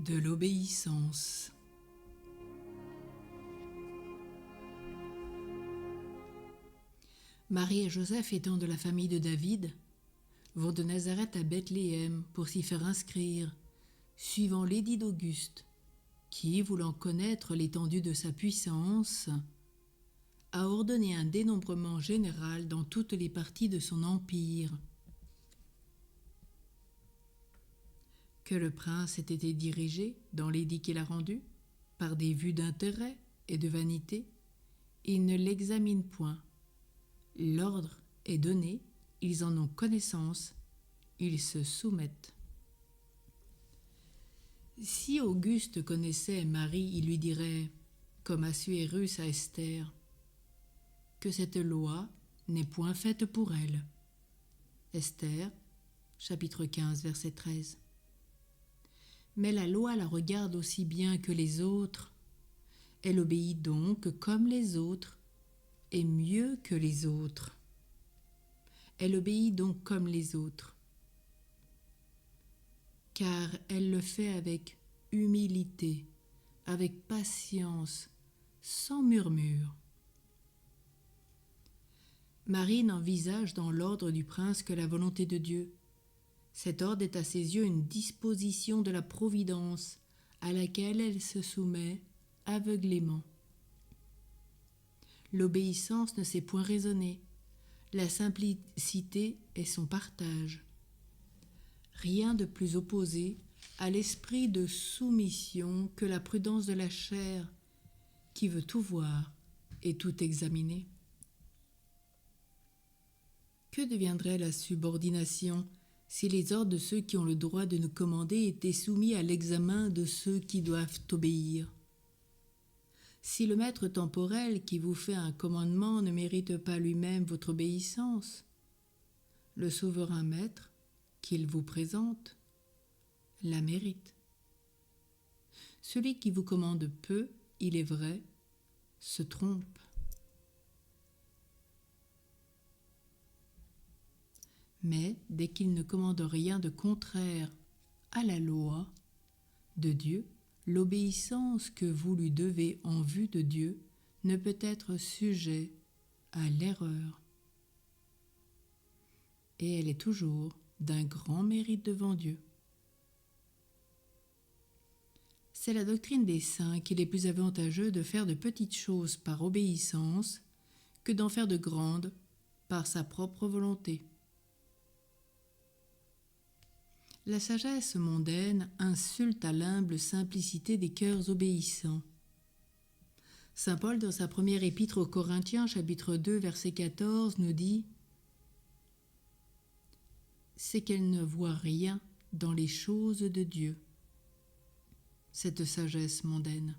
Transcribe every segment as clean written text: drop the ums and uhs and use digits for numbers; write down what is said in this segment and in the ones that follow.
de l'obéissance. Marie et Joseph, étant de la famille de David, vont de Nazareth à Bethléem pour s'y faire inscrire, suivant l'édit d'Auguste, qui, voulant connaître l'étendue de sa puissance, a ordonné un dénombrement général dans toutes les parties de son empire. Que le prince ait été dirigé, dans l'édit qu'il a rendu, par des vues d'intérêt et de vanité, il ne l'examine point. L'ordre est donné, ils en ont connaissance, ils se soumettent. Si Auguste connaissait Marie, il lui dirait, comme Assuérus à Esther, que cette loi n'est point faite pour elle. Esther, chapitre 15, verset 13. Mais la loi la regarde aussi bien que les autres. Elle obéit donc comme les autres et mieux que les autres. Elle obéit donc comme les autres, car elle le fait avec humilité, avec patience, sans murmure. Marie n'envisage dans l'ordre du prince que la volonté de Dieu. Cet ordre est à ses yeux une disposition de la providence à laquelle elle se soumet aveuglément. L'obéissance ne sait point raisonner. La simplicité est son partage. Rien de plus opposé à l'esprit de soumission que la prudence de la chair qui veut tout voir et tout examiner. Que deviendrait la subordination si les ordres de ceux qui ont le droit de nous commander étaient soumis à l'examen de ceux qui doivent obéir? Si le maître temporel qui vous fait un commandement ne mérite pas lui-même votre obéissance, le souverain maître qu'il vous présente la mérite. Celui qui vous commande peu, il est vrai, se trompe. Mais dès qu'il ne commande rien de contraire à la loi de Dieu, l'obéissance que vous lui devez en vue de Dieu ne peut être sujet à l'erreur. Et elle est toujours d'un grand mérite devant Dieu. C'est la doctrine des saints qu'il est plus avantageux de faire de petites choses par obéissance que d'en faire de grandes par sa propre volonté. La sagesse mondaine insulte à l'humble simplicité des cœurs obéissants. Saint Paul, dans sa première épître aux Corinthiens, chapitre 2, verset 14, nous dit « C'est qu'elle ne voit rien dans les choses de Dieu, cette sagesse mondaine. »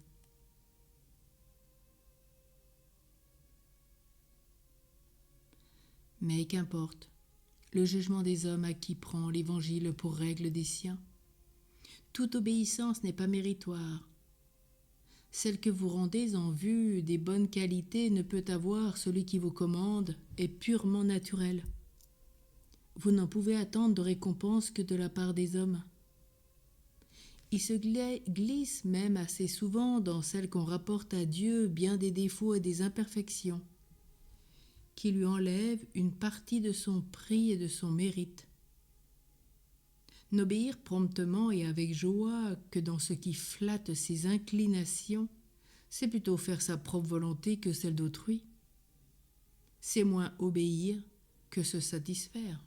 Mais qu'importe, le jugement des hommes à qui prend l'Évangile pour règle des siens. Toute obéissance n'est pas méritoire. Celle que vous rendez en vue des bonnes qualités ne peut avoir celui qui vous commande est purement naturelle. Vous n'en pouvez attendre de récompense que de la part des hommes. Il se glisse même assez souvent dans celle qu'on rapporte à Dieu bien des défauts et des imperfections, qui lui enlève une partie de son prix et de son mérite. N'obéir promptement et avec joie que dans ce qui flatte ses inclinations, c'est plutôt faire sa propre volonté que celle d'autrui. C'est moins obéir que se satisfaire.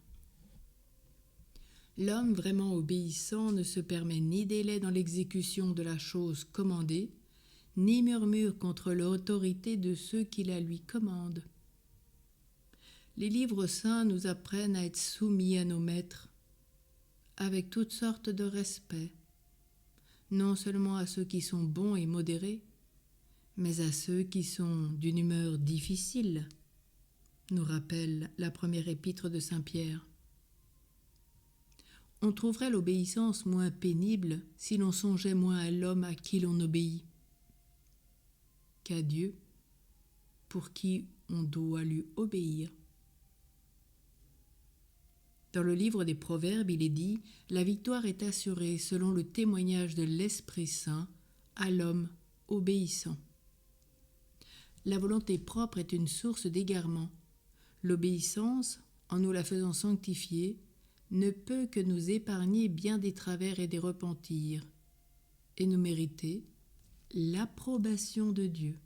L'homme vraiment obéissant ne se permet ni délai dans l'exécution de la chose commandée, ni murmure contre l'autorité de ceux qui la lui commandent. Les livres saints nous apprennent à être soumis à nos maîtres, avec toutes sortes de respect, non seulement à ceux qui sont bons et modérés, mais à ceux qui sont d'une humeur difficile, nous rappelle la première épître de Saint Pierre. On trouverait l'obéissance moins pénible si l'on songeait moins à l'homme à qui l'on obéit qu'à Dieu, pour qui on doit lui obéir. Dans le livre des Proverbes, il est dit « La victoire est assurée selon le témoignage de l'Esprit Saint à l'homme obéissant. » La volonté propre est une source d'égarement. L'obéissance, en nous la faisant sanctifier, ne peut que nous épargner bien des travers et des repentirs, et nous mériter l'approbation de Dieu.